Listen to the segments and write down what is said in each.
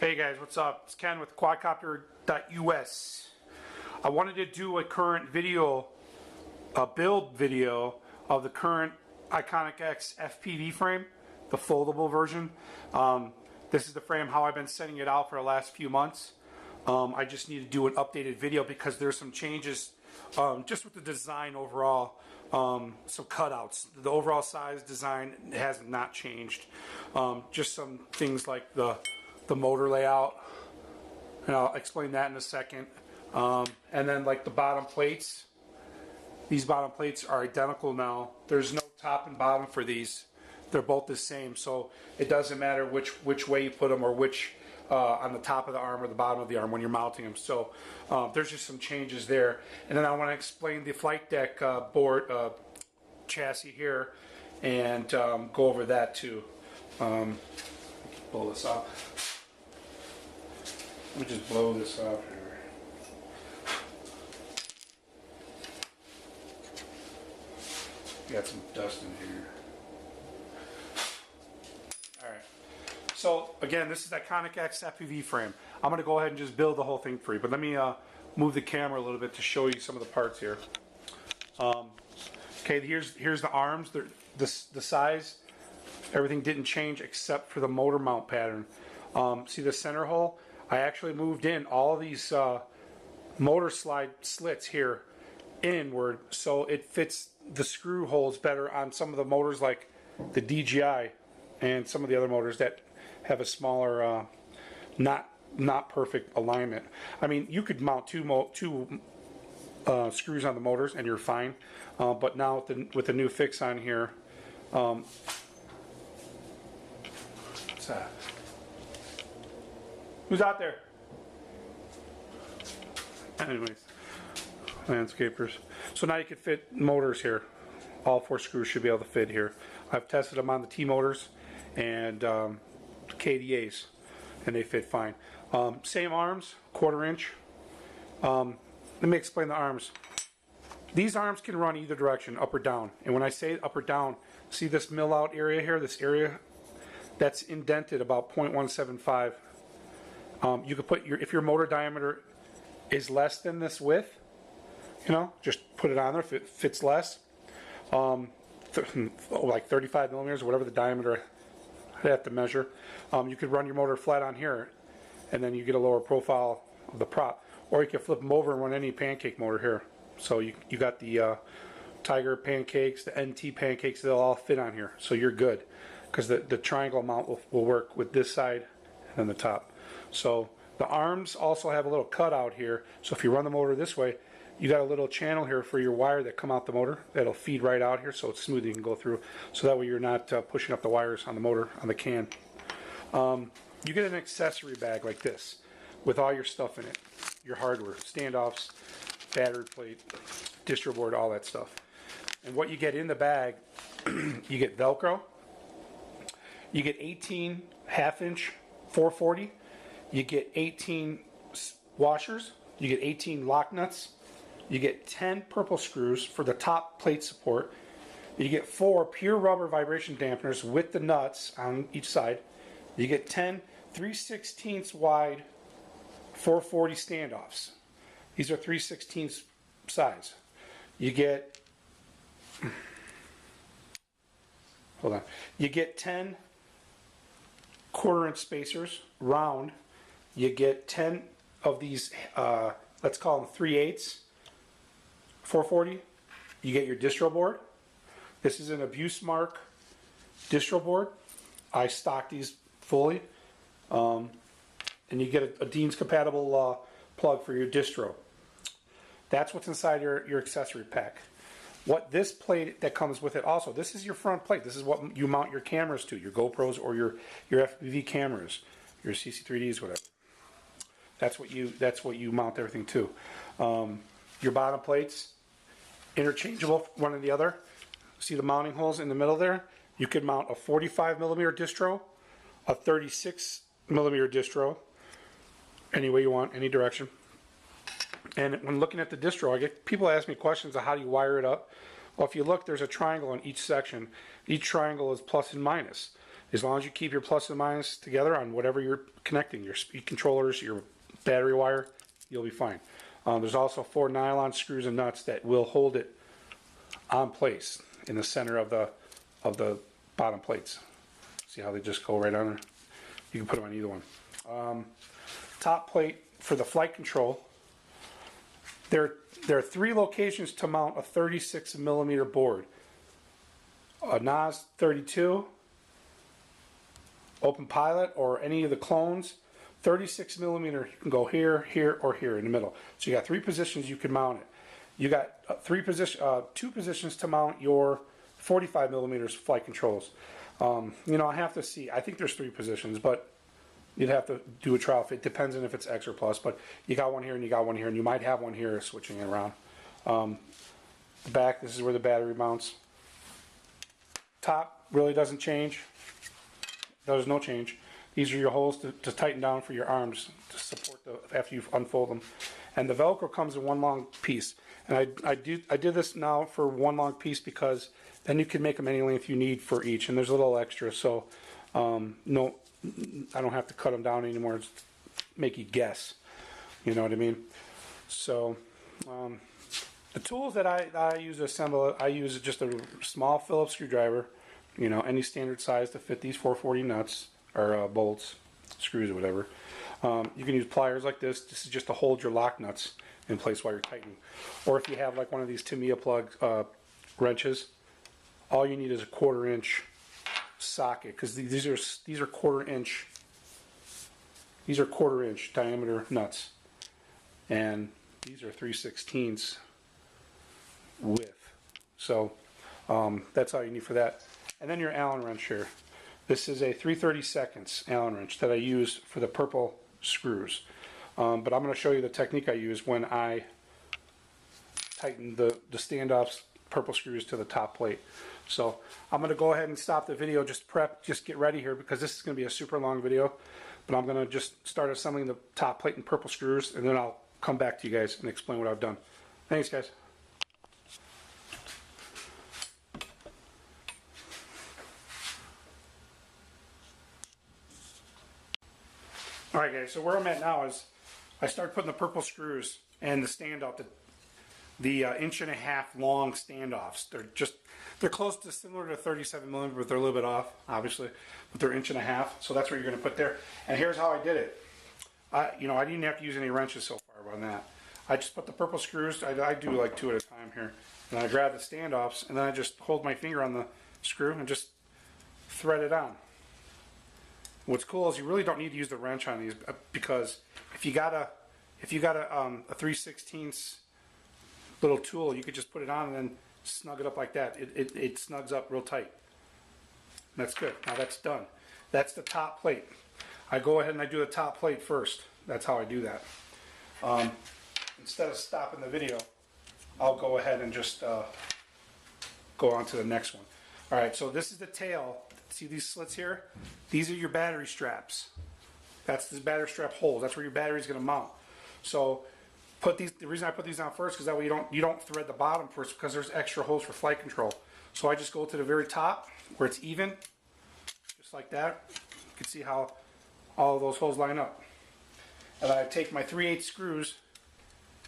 Hey guys, what's up? It's Ken with quadcopter.us. I wanted to do a current video, a build video of the current Iconic X FPV frame, the foldable version. This is the frame, how I've been sending it out for the last few months. I just need to do an updated video because there's some changes just with the design overall. Some cutouts. The overall size design has not changed. Just some things like the motor layout, and I'll explain that in a second. And then like the bottom plates, these bottom plates are identical now. There's no top and bottom for these. They're both the same, so it doesn't matter which way you put them or which on the top of the arm or the bottom of the arm when you're mounting them. So there's just some changes there. And then I want to explain the flight deck board chassis here and go over that too. Blow this up. Let me just blow this up here. Got some dust in here. Alright. So again, this is Iconic X FPV frame. I'm going to go ahead and just build the whole thing for you. But let me move the camera a little bit to show you some of the parts here. Okay, here's the arms. The size, everything didn't change except for the motor mount pattern. See the center hole? I actually moved in all these motor slide slits here inward so it fits the screw holes better on some of the motors like the DJI and some of the other motors that have a smaller not perfect alignment. I mean, you could mount two screws on the motors and you're fine, but now with the new fix on here, what's that? Who's out there? Anyways, landscapers. So now you can fit motors here. All 4 screws should be able to fit here. I've tested them on the T motors and KDAs, and they fit fine. Same arms, 1/4 inch. Let me explain the arms. These arms can run either direction, up or down. And when I say up or down, see this mill out area here, this area that's indented about 0.175. You could put if your motor diameter is less than this width, just put it on there if it fits less. Like 35 millimeters or whatever the diameter I'd have to measure. You could run your motor flat on here and then you get a lower profile of the prop. Or you can flip them over and run any pancake motor here. So you got the Tiger pancakes, the NT pancakes, they'll all fit on here. So you're good. Because the triangle mount will work with this side and then the top. So the arms also have a little cutout here. So if you run the motor this way, you got a little channel here for your wire that come out the motor. That'll feed right out here so it's smooth, you can go through. So that way you're not pushing up the wires on the motor, on the can. You get an accessory bag like this with all your stuff in it. Your hardware, standoffs, battery plate, distro board, all that stuff. And what you get in the bag, you get Velcro. You get 18 1/2-inch 440. You get 18 washers. You get 18 lock nuts. You get 10 purple screws for the top plate support. You get 4 pure rubber vibration dampeners with the nuts on each side. You get 10 3/16 wide 440 standoffs. These are 3/16 size. You get, hold on. You get 10 1/4 inch spacers, round. You get 10 of these, let's call them 3/8 440. You get your distro board. This is an Abuse Mark distro board. I stock these fully. And you get a Dean's compatible plug for your distro. That's what's inside your accessory pack. What this plate that comes with it also, this is your front plate. This is what you mount your cameras to, your GoPros or your FPV cameras, your CC3Ds, whatever. That's what you mount everything to. Your bottom plates, interchangeable one and the other. See the mounting holes in the middle there? You could mount a 45 millimeter distro, a 36 millimeter distro, any way you want, any direction. And when looking at the distro, I get people ask me questions of how do you wire it up. Well, if you look, there's a triangle on each section. Each triangle is plus and minus. As long as you keep your plus and minus together on whatever you're connecting, your speed controllers, your battery wire, you'll be fine. There's also 4 nylon screws and nuts that will hold it on place in the center of the bottom plates. See how they just go right on there? You can put them on either one. Top plate for the flight control. There are 3 locations to mount a 36 millimeter board. A NAS 32, Open Pilot, or any of the clones. 36 millimeter, you can go here, here, or here in the middle. So you got 3 positions you can mount it. You got 2 positions to mount your 45 millimeters flight controls. You know, I have to see. I think there's 3 positions, but you'd have to do a trial. It depends on if it's X or plus. But you got one here and you got one here, and you might have one here switching it around. The back, this is where the battery mounts. Top really doesn't change. There's no change. These are your holes to tighten down for your arms to support after you unfold them. And the Velcro comes in one long piece. And I did this now for one long piece because then you can make them any length you need for each. And there's a little extra, so no, I don't have to cut them down anymore. It's make you guess. You know what I mean? So the tools that I use to assemble it, I use just a small Phillips screwdriver. You know, any standard size to fit these 440 nuts or bolts, screws, or whatever. You can use pliers like this. This is just to hold your lock nuts in place while you're tightening. Or if you have like one of these Tamiya plug wrenches, all you need is a 1/4 inch socket, because these are 1/4 inch. These are 1/4 inch diameter nuts, and these are 3/16 width. So that's all you need for that. And then your Allen wrench here. This is a 3/32 Allen wrench that I use for the purple screws. But I'm going to show you the technique I use when I tighten the standoffs purple screws to the top plate. So I'm going to go ahead and stop the video, just get ready here, because this is going to be a super long video. But I'm going to just start assembling the top plate and purple screws, and then I'll come back to you guys and explain what I've done. Thanks, guys. Alright guys, so where I'm at now is I start putting the purple screws and the standoff, the 1.5 inch long standoffs. They're close to similar to 37 millimeter, but they're a little bit off, obviously. But they're 1.5 inches, so that's what you're going to put there. And here's how I did it. I didn't have to use any wrenches so far on that. I just put the purple screws, I do like 2 at a time here. And I grab the standoffs, and then I just hold my finger on the screw and just thread it on. What's cool is you really don't need to use the wrench on these, because if you got a 3/16 little tool, you could just put it on and then snug it up like that. It snugs up real tight. That's good. Now that's done. That's the top plate. I go ahead and I do the top plate first. That's how I do that. Instead of stopping the video, I'll go ahead and just go on to the next one. All right, so this is the tail. See these slits here? These are your battery straps. That's the battery strap holes. That's where your battery is going to mount. So the reason I put these on first is that way you don't thread the bottom first, because there's extra holes for flight control. So I just go to the very top where it's even, just like that. You can see how all of those holes line up. And I take my 3/8 screws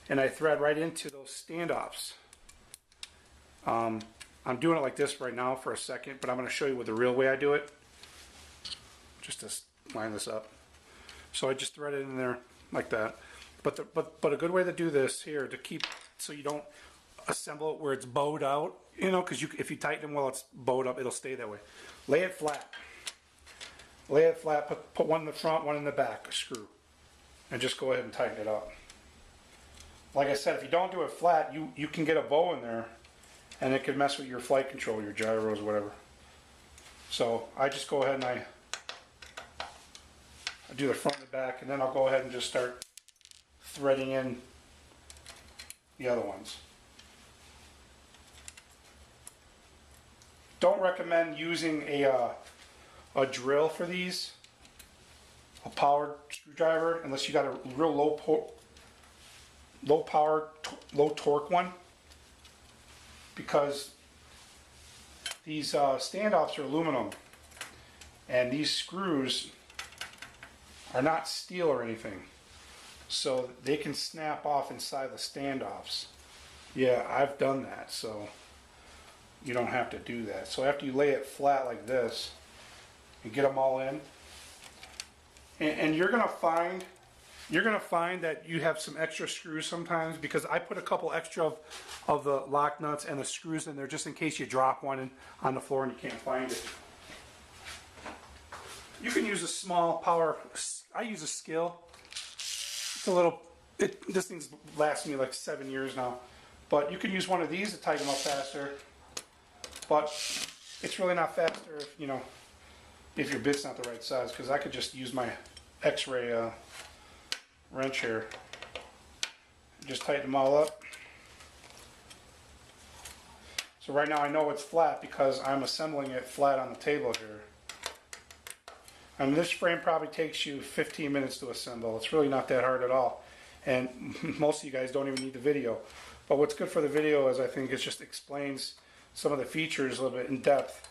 and I thread right into those standoffs. I'm doing it like this right now for a second, but I'm going to show you what the real way I do it, just to line this up. So I just thread it in there like that. But a good way to do this here, to keep, so you don't assemble it where it's bowed out, because if you tighten them while it's bowed up, it'll stay that way. Lay it flat. Lay it flat. Put one in the front, one in the back, a screw, and just go ahead and tighten it up. Like I said, if you don't do it flat, you can get a bow in there, and it could mess with your flight control, your gyros, whatever. So I just go ahead and I do the front and the back, and then I'll go ahead and just start threading in the other ones. Don't recommend using a drill for these, a powered screwdriver, unless you got a real low power, low torque one, because these standoffs are aluminum, And these screws are not steel or anything, so they can snap off inside the standoffs. Yeah, I've done that, so you don't have to do that. So after you lay it flat like this and get them all in, and you're gonna find that you have some extra screws sometimes, because I put a couple extra of the lock nuts and the screws in there just in case you drop one on the floor and you can't find it. You can use a small power. I use a skill. It's a little. This thing's lasted me like 7 years now, but you can use one of these to tighten them up faster. But it's really not faster if if your bit's not the right size. Because I could just use my X-ray wrench here. Just tighten them all up. So right now I know it's flat because I'm assembling it flat on the table here. I mean, this frame probably takes you 15 minutes to assemble. It's really not that hard at all. And most of you guys don't even need the video. But what's good for the video is I think it just explains some of the features a little bit in depth.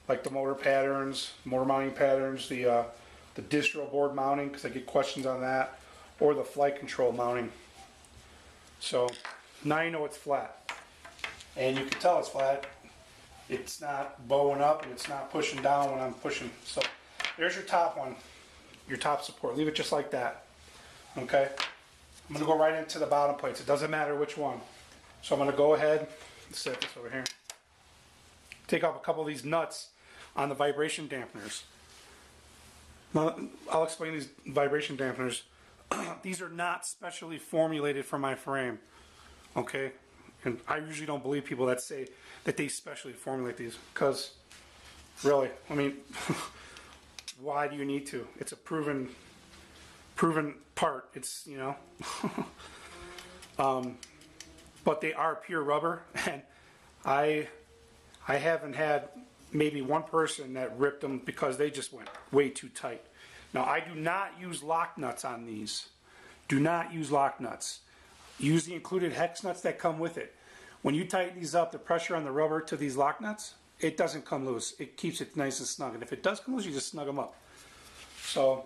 Like the motor patterns, motor mounting patterns, the distro board mounting, because I get questions on that, or the flight control mounting. So now you know it's flat. And you can tell it's flat. It's not bowing up and it's not pushing down when I'm pushing. So there's your top one, your top support. Leave it just like that. Okay? I'm going to go right into the bottom plates. It doesn't matter which one. So I'm going to go ahead and set this over here. Take off a couple of these nuts on the vibration dampeners. Now, I'll explain these vibration dampeners. These are not specially formulated for my frame. Okay? And I usually don't believe people that say that they specially formulate these. Because, really, I mean... why do you need to? It's a proven part. It's, but they are pure rubber, and I haven't had maybe one person that ripped them because they just went way too tight. Now, I do not use lock nuts on these. Do not use lock nuts. Use the included hex nuts that come with it. When you tighten these up, the pressure on the rubber to these lock nuts, it doesn't come loose. It keeps it nice and snug. And if it does come loose, you just snug them up. So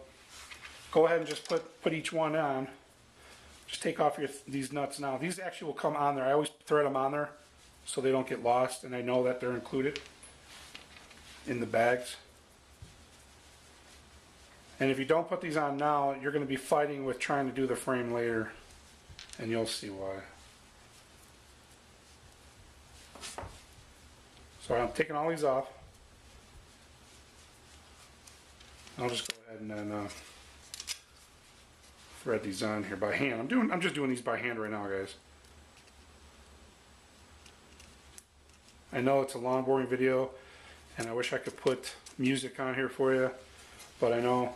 go ahead and just put each one on. Just take off these nuts now. These actually will come on there. I always thread them on there so they don't get lost, and I know that they're included in the bags. And if you don't put these on now, you're going to be fighting with trying to do the frame later, and you'll see why. So I'm taking all these off. I'll just go ahead and then thread these on here by hand. I'm just doing these by hand right now, guys. I know it's a long, boring video, and I wish I could put music on here for you, but I know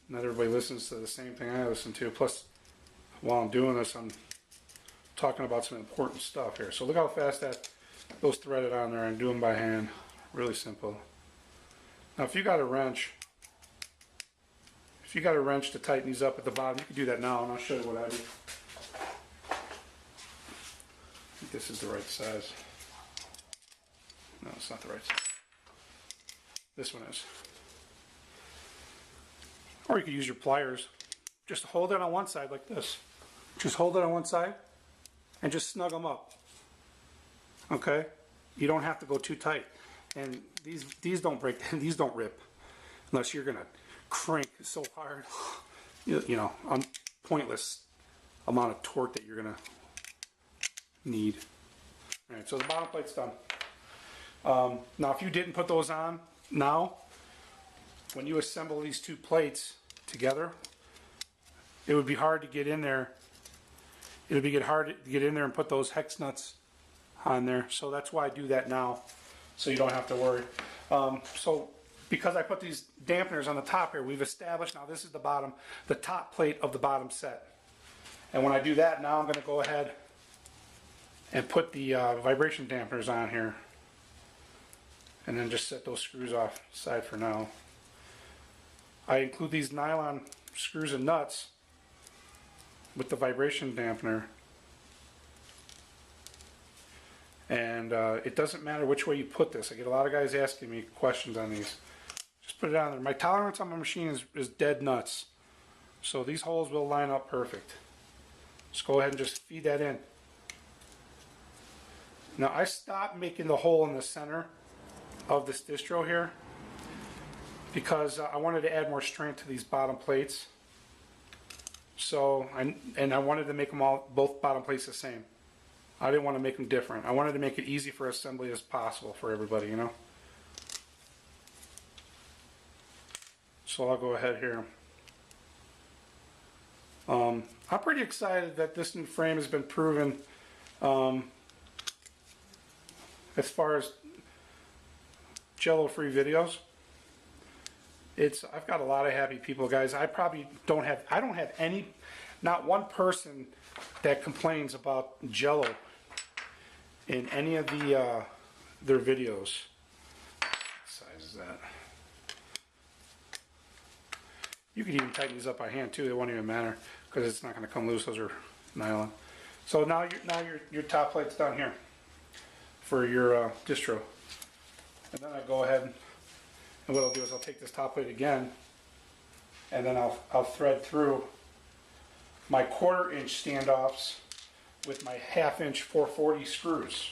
not everybody listens to the same thing I listen to. Plus, while I'm doing this, I'm talking about some important stuff here. So look how fast those threaded on there, and do them by hand. Really simple. Now if you got a wrench to tighten these up at the bottom, you can do that now, and I'll show you what I do. I think this is the right size. No, it's not the right size. This one is. Or you could use your pliers. Just hold it on one side like this. Just hold it on one side and just snug them up. Okay? You don't have to go too tight. And these don't break, these don't rip. Unless you're gonna crank so hard, on pointless amount of torque that you're gonna need. Alright, so the bottom plate's done. Now if you didn't put those on now, when you assemble these two plates together, it would be hard to get in there. It would be hard to get in there and put those hex nuts on there. So that's why I do that now, so you don't have to worry. So because I put these dampeners on the top here, we've established now this is the top plate of the bottom set. And when I do that, now I'm going to go ahead and put the vibration dampeners on here. And then just set those screws off side for now. I include these nylon screws and nuts with the vibration dampener. And it doesn't matter which way you put this. I get a lot of guys asking me questions on these. Just put it on there. My tolerance on my machine is dead nuts. So these holes will line up perfect. Just go ahead and just feed that in. Now I stopped making the hole in the center of this distro here because I wanted to add more strength to these bottom plates. So, I wanted to make them both bottom plates the same. I didn't want to make them different. I wanted to make it easy for assembly as possible for everybody, you know. So I'll go ahead here. I'm pretty excited that this new frame has been proven as far as Jello-free videos. I've got a lot of happy people, guys. I don't have not one person that complains about Jello in any of their videos. What size is that? You could even tighten these up by hand too. It won't even matter because it's not going to come loose. Those are nylon. So now your top plate's down here for your distro, and then I go ahead and what I'll do is I'll take this top plate again, and then I'll thread through my 1/4 inch standoffs with my 1/2 inch 440 screws.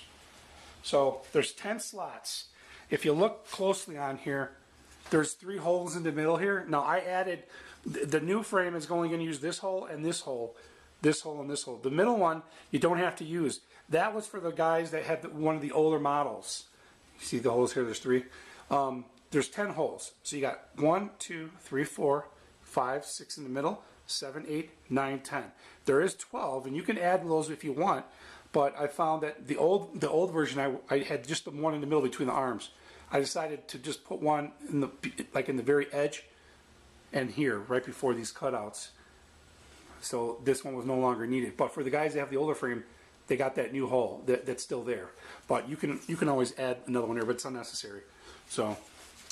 So there's 10 slots. If you look closely on here, there's 3 holes in the middle here. Now I added, the new frame is only going to use this hole and this hole, this hole and this hole. The middle one you don't have to use. That was for the guys that had one of the older models. You see the holes here, there's 3. There's 10 holes. So you got 1, 2, 3, 4, 5, 6 in the middle, 7, 8, 9, 10. There is 12, and you can add those if you want, but I found that the old version, I had just the one in the middle between the arms. I decided to just put one in the very edge and here, right before these cutouts. So this one was no longer needed. But for the guys that have the older frame, they got that new hole that's still there. But you can always add another one here, but it's unnecessary. So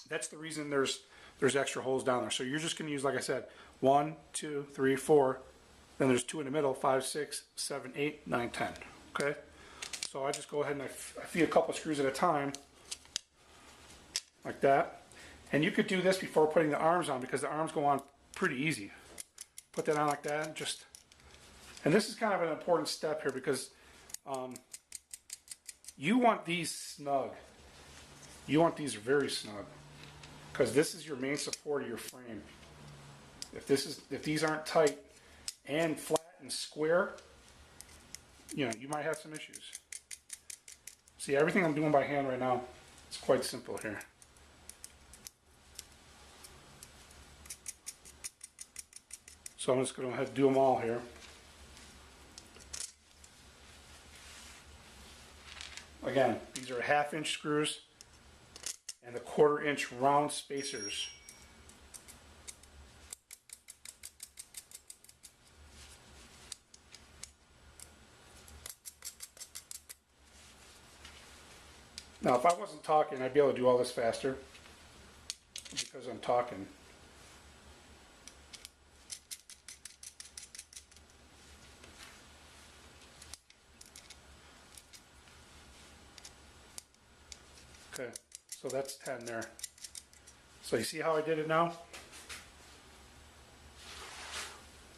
that's the reason there's extra holes down there. So you're just going to use, like I said, 1, 2, 3, 4. Then there's 2 in the middle, 5, 6, 7, 8, 9, 10. Okay? So I just go ahead and I feed a couple screws at a time, like that. And you could do this before putting the arms on because the arms go on pretty easy. Put that on like that, and this is kind of an important step here because you want these snug. You want these very snug because this is your main support of your frame. If these aren't tight and flat and square, you might have some issues. See, everything I'm doing by hand right now, it's quite simple here. So I'm just going to go ahead and do them all here. Again, these are 1/2 inch screws and the 1/4 inch round spacers. Now, if I wasn't talking, I'd be able to do all this faster because I'm talking. Okay, so that's 10 there. So you see how I did it now?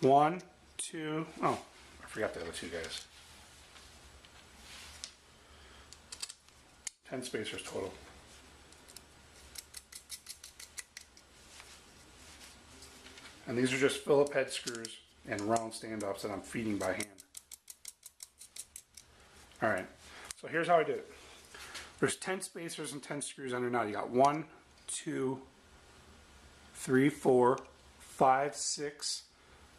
1, 2, oh, I forgot the other 2 guys. 10 spacers total. And these are just Phillip head screws and round standoffs that I'm feeding by hand. Alright, so here's how I did it. There's 10 spacers and 10 screws under now. You got 1, 2, 3, 4, 5, 6,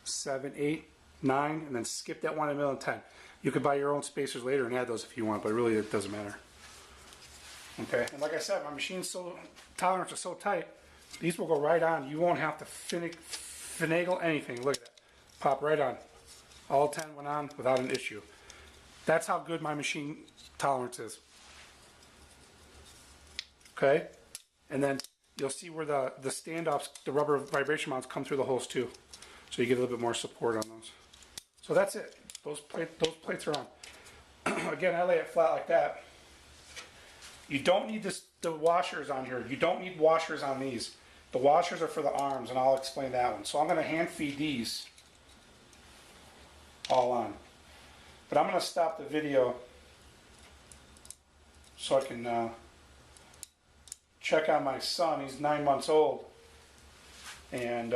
7, 8, 9, and then skip that one in the middle and 10. You could buy your own spacers later and add those if you want, but really it doesn't matter. Okay, and like I said, my machine's tolerance is so tight, these will go right on. You won't have to finagle anything. Look at that. Pop right on. All 10 went on without an issue. That's how good my machine tolerance is. Okay, and then you'll see where the standoffs, the rubber vibration mounts come through the holes too. So you get a little bit more support on those. So that's it. Those plates are on. Again, I lay it flat like that. You don't need the washers on here. You don't need washers on these. The washers are for the arms, and I'll explain that one. So I'm going to hand feed these all on. But I'm going to stop the video so I can check on my son. He's 9 months old, and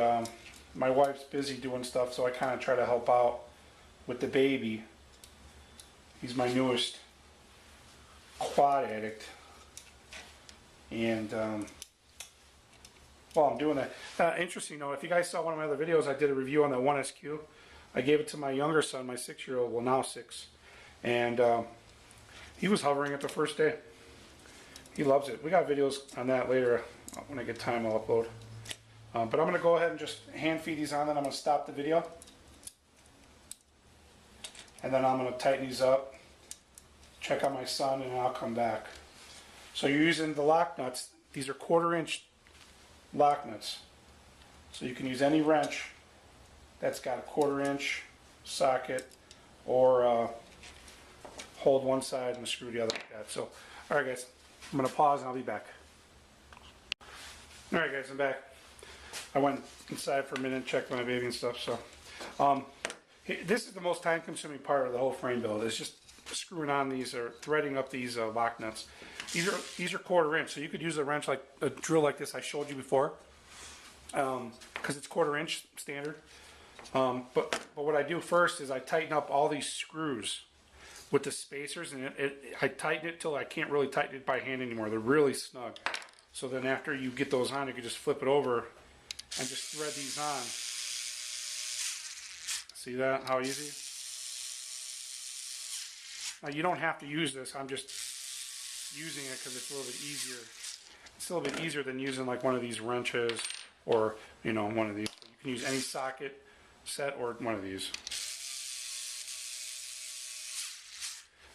my wife's busy doing stuff, so I kind of try to help out with the baby. He's my newest quad addict, and while I'm doing that, interesting note, if you guys saw one of my other videos, I did a review on the 1SQ. I gave it to my younger son, my 6-year-old, well now 6, and he was hovering it the first day. He loves it. We got videos on that later. When I get time, I'll upload. But I'm going to go ahead and just hand feed these on, then I'm going to stop the video. And then I'm going to tighten these up, check on my son, and I'll come back. So you're using the lock nuts. These are 1/4-inch lock nuts. So you can use any wrench that's got a 1/4-inch socket, or hold one side and screw the other like that. So, alright guys, I'm going to pause and I'll be back. Alright guys, I'm back. I went inside for a minute and checked my baby and stuff. So, this is the most time consuming part of the whole frame build. It's just screwing on these or threading up these lock nuts. These are 1/4-inch, so you could use a wrench like a drill like this I showed you before, because it's 1/4-inch standard. But what I do first is I tighten up all these screws with the spacers, and I tighten it till I can't really tighten it by hand anymore. They're really snug. So then after you get those on, you can just flip it over and just thread these on. See that? How easy? Now you don't have to use this. I'm just using it because it's a little bit easier. It's a little bit easier than using like one of these wrenches, or one of these. You can use any socket set or one of these.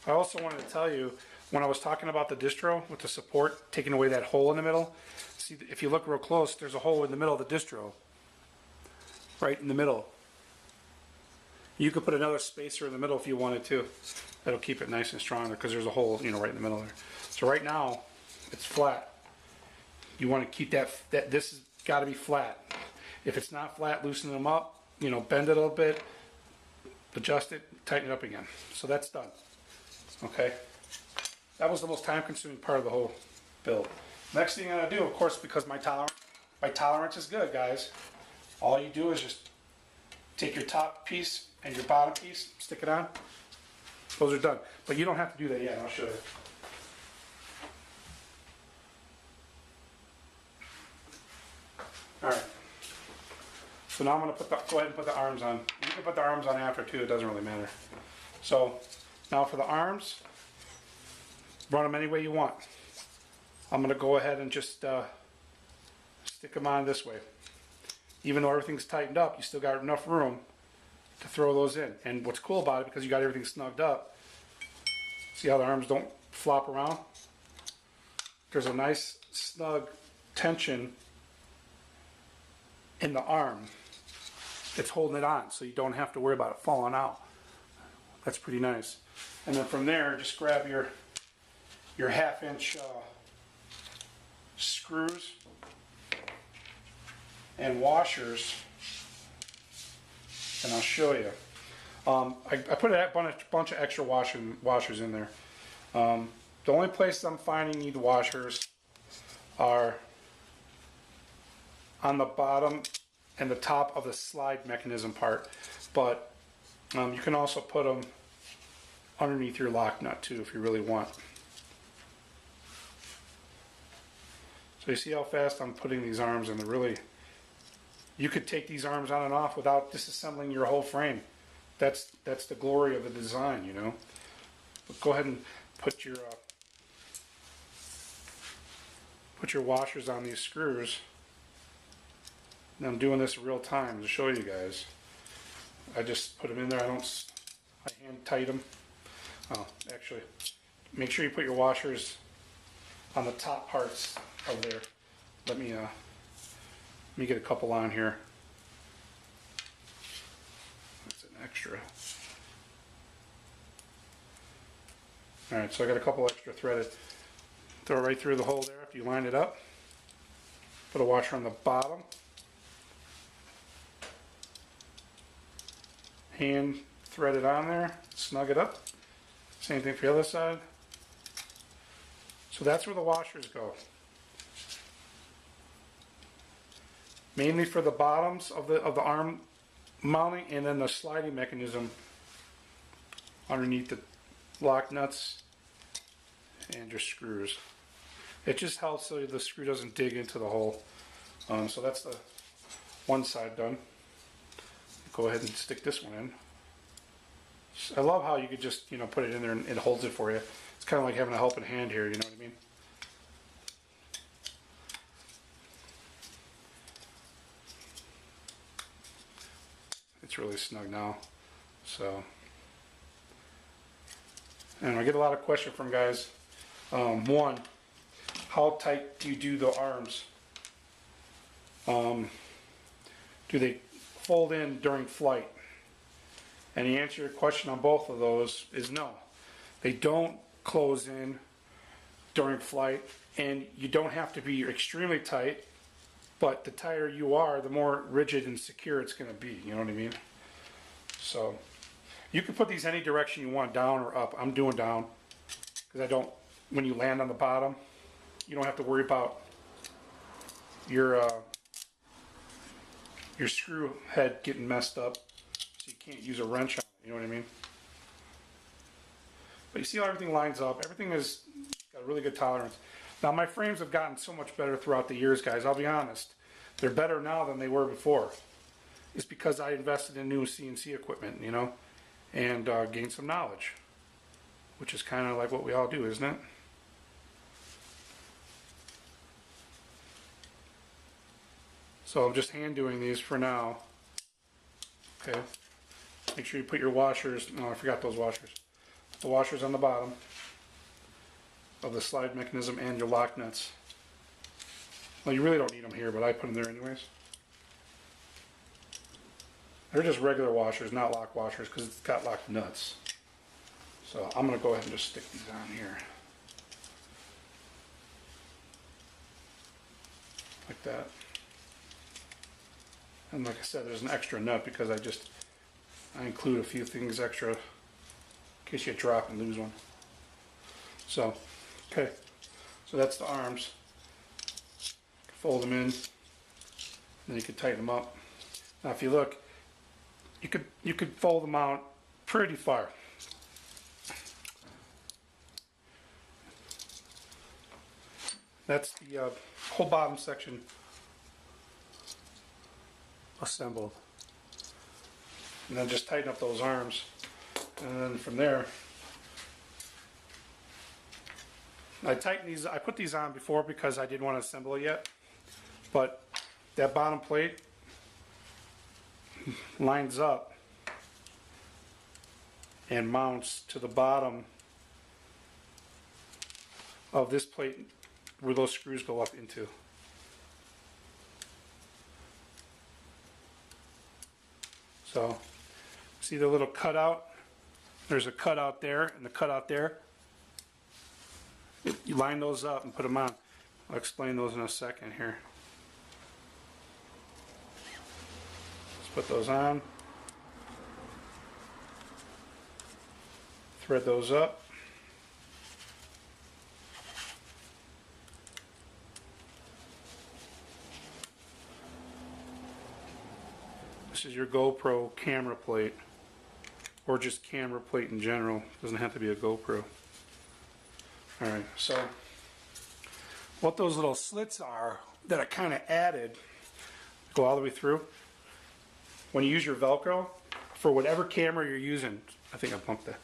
I also wanted to tell you, when I was talking about the distro with the support, taking away that hole in the middle, see if you look real close, there's a hole in the middle of the distro. Right in the middle. You could put another spacer in the middle if you wanted to. That'll keep it nice and strong because there's a hole, right in the middle there. So right now, it's flat. You want to keep that this has got to be flat. If it's not flat, loosen them up, bend it a little bit, adjust it, tighten it up again. So that's done. Okay? That was the most time consuming part of the whole build. Next thing I'm going to do, of course, because my tolerance is good, guys, all you do is just take your top piece and your bottom piece, stick it on. Those are done. But you don't have to do that yet. I'll show you. Alright. So now I'm going to go ahead and put the arms on. You can put the arms on after too, it doesn't really matter. So now for the arms, run them any way you want. I'm going to go ahead and just stick them on this way. Even though everything's tightened up, you still got enough room to throw those in. And what's cool about it, because you got everything snugged up, see how the arms don't flop around? There's a nice snug tension in the arm that's holding it on, so you don't have to worry about it falling out. That's pretty nice. And then from there, just grab your 1/2-inch screws and washers, and I'll show you. I put a bunch of extra washers in there. The only place I'm finding you need washers are on the bottom and the top of the slide mechanism part, but you can also put them underneath your lock nut too if you really want. So you see how fast I'm putting these arms in. They're really, you could take these arms on and off without disassembling your whole frame. That's the glory of the design, But go ahead and put your washers on these screws. And I'm doing this in real time to show you guys. I just put them in there. I hand tight them. Oh, actually, make sure you put your washers on the top parts of there. Let me get a couple on here. That's an extra. All right, so I got a couple extra threaded. Throw it right through the hole there after you line it up. Put a washer on the bottom. Hand thread it on there, snug it up. Same thing for the other side. So that's where the washers go. Mainly for the bottoms of the arm mounting, and then the sliding mechanism underneath the lock nuts and your screws. It just helps so the screw doesn't dig into the hole. So that's the one side done. Go ahead and stick this one in. I love how you could just, you know, put it in there and it holds it for you. It's kind of like having a helping hand here, you know what I mean? It's really snug now. So, and I get a lot of questions from guys. One, how tight do you do the arms? Do they fold in during flight? And the answer to your question on both of those is no. They don't close in during flight, and you don't have to be extremely tight, but the tighter you are, the more rigid and secure it's going to be, you know what I mean? So you can put these any direction you want, down or up. I'm doing down because I don't, when you land on the bottom, you don't have to worry about your screw head getting messed up, so you can't use a wrench on it, you know what I mean? But you see how everything lines up. Everything has got a really good tolerance. Now my frames have gotten so much better throughout the years, guys. I'll be honest. They're better now than they were before. It's because I invested in new CNC equipment, you know, and gained some knowledge, which is kind of like what we all do, isn't it? So I'm just hand doing these for now. Okay. Make sure you put your washers. No, I forgot those washers. The washers on the bottom of the slide mechanism and your lock nuts. Well, you really don't need them here, but I put them there anyways. They're just regular washers, not lock washers, because it's got locked nuts. So I'm going to go ahead and just stick these on here. Like that. And like I said, there's an extra nut because I include a few things extra in case you drop and lose one. So, okay. So that's the arms. Fold them in, and then you can tighten them up. Now if you look, you could fold them out pretty far. That's the whole bottom section assembled. And then just tighten up those arms. And then from there, I tighten these. I put these on before because I didn't want to assemble it yet. But that bottom plate lines up and mounts to the bottom of this plate where those screws go up into. So, see the little cutout? There's a cutout there and the cutout there. You line those up and put them on. I'll explain those in a second here. Let's put those on. Thread those up. This is your GoPro camera plate, or just camera plate in general. Doesn't have to be a GoPro. Alright, so what those little slits are that I kind of added, go all the way through. When you use your Velcro, for whatever camera you're using, I think I bumped the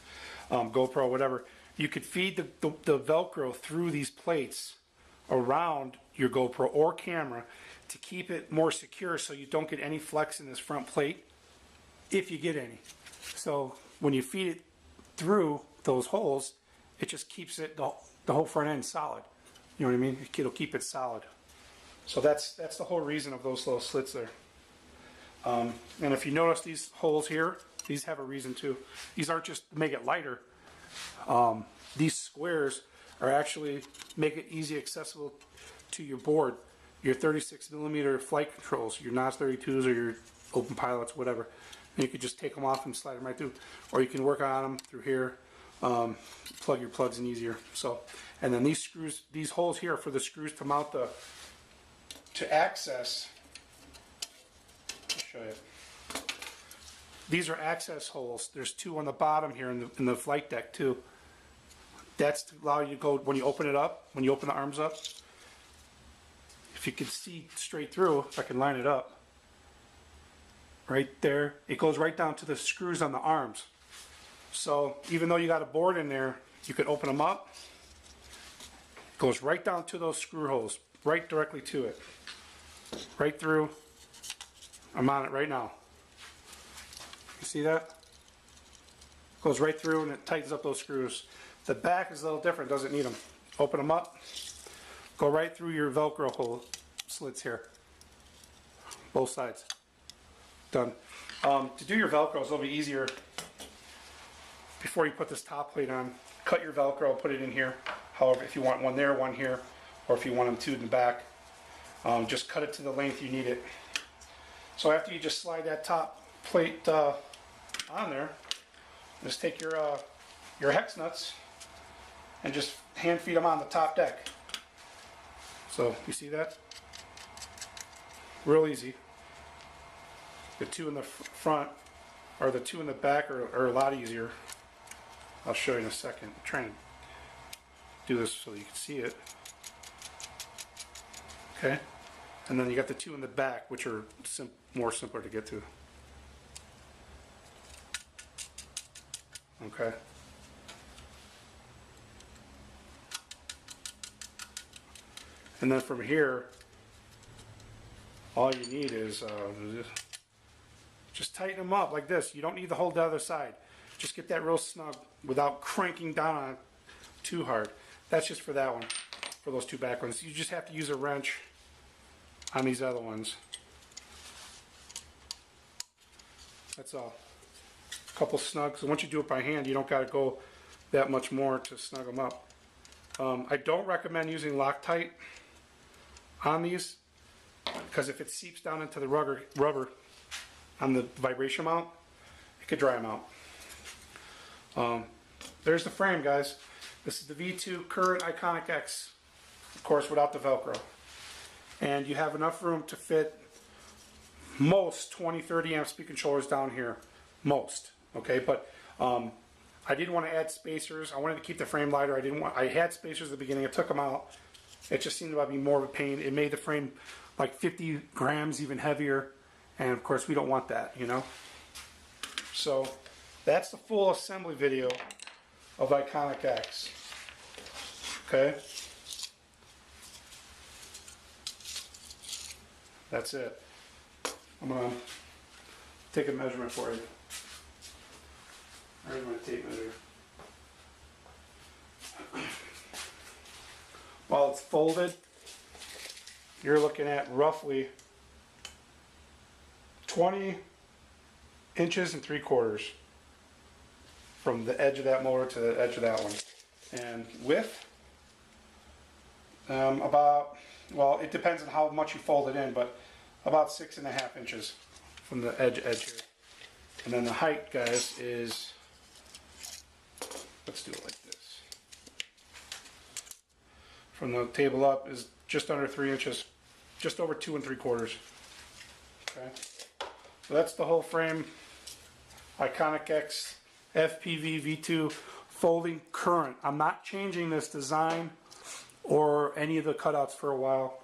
GoPro, whatever, you could feed the Velcro through these plates around your GoPro or camera to keep it more secure so you don't get any flex in this front plate, if you get any. So when you feed it through those holes, it just keeps it the whole front end solid. You know what I mean? It'll keep it solid. So that's the whole reason of those little slits there. And if you notice these holes here, these have a reason too. These aren't just to make it lighter. These squares are actually make it easy accessible to your board. your 36mm flight controls, your NOS 32s or your open pilots, whatever. And you could just take them off and slide them right through. Or you can work on them through here, plug your plugs in easier. So, and then these screws, these holes here are for the screws to mount the, to access, I'll show you. These are access holes. There's two on the bottom here in the flight deck too. That's to allow you to go, when you open it up, when you open the arms up, if you can see straight through, if I can line it up, right there, it goes right down to the screws on the arms. So even though you got a board in there, you can open them up. It goes right down to those screw holes, right directly to it. Right through. I'm on it right now. You see that? Goes right through and it tightens up those screws. The back is a little different, doesn't need them. Open them up, go right through your Velcro hole slits here. Both sides. Done. To do your Velcro, it's a little bit easier. Before you put this top plate on, cut your Velcro, put it in here. However, if you want one there, one here, or if you want them two in the back, just cut it to the length you need it. So after you just slide that top plate on there, just take your hex nuts and just hand feed them on the top deck. So you see that? Real easy. The two in the front or the two in the back are a lot easier. I'll show you in a second. I'm trying to do this so you can see it. Okay, and then you got the two in the back, which are more simpler to get to. Okay. And then from here, all you need is just tighten them up like this. You don't need to hold the other side. Just get that real snug without cranking down on it too hard. That's just for that one, for those two back ones. You just have to use a wrench on these other ones. That's all. A couple snugs. And once you do it by hand, you don't got to go that much more to snug them up. I don't recommend using Loctite on these, because if it seeps down into the rubber on the vibration mount, it could dry them out. There's the frame, guys. This is the V2 Current Iconic X, of course without the Velcro. And you have enough room to fit most 20-30 amp speed controllers down here. Most. Okay, but I didn't want to add spacers. I wanted to keep the frame lighter. I had spacers at the beginning. I took them out. It just seemed to be more of a pain. It made the frame like 50 grams even heavier, and of course we don't want that, you know. So that's the full assembly video of Iconic X. Okay, that's it. I'm gonna take a measurement for you. Where's my tape measure? While it's folded, you're looking at roughly 20 inches and 3/4 from the edge of that motor to the edge of that one. And width, about, well, it depends on how much you fold it in, but about 6.5 inches from the edge here. And then the height, guys, is, let's do it like this. From the table up is just under 3 inches, just over 2 3/4. Okay, so that's the whole frame. Iconic X FPV V2 folding current. I'm not changing this design or any of the cutouts for a while.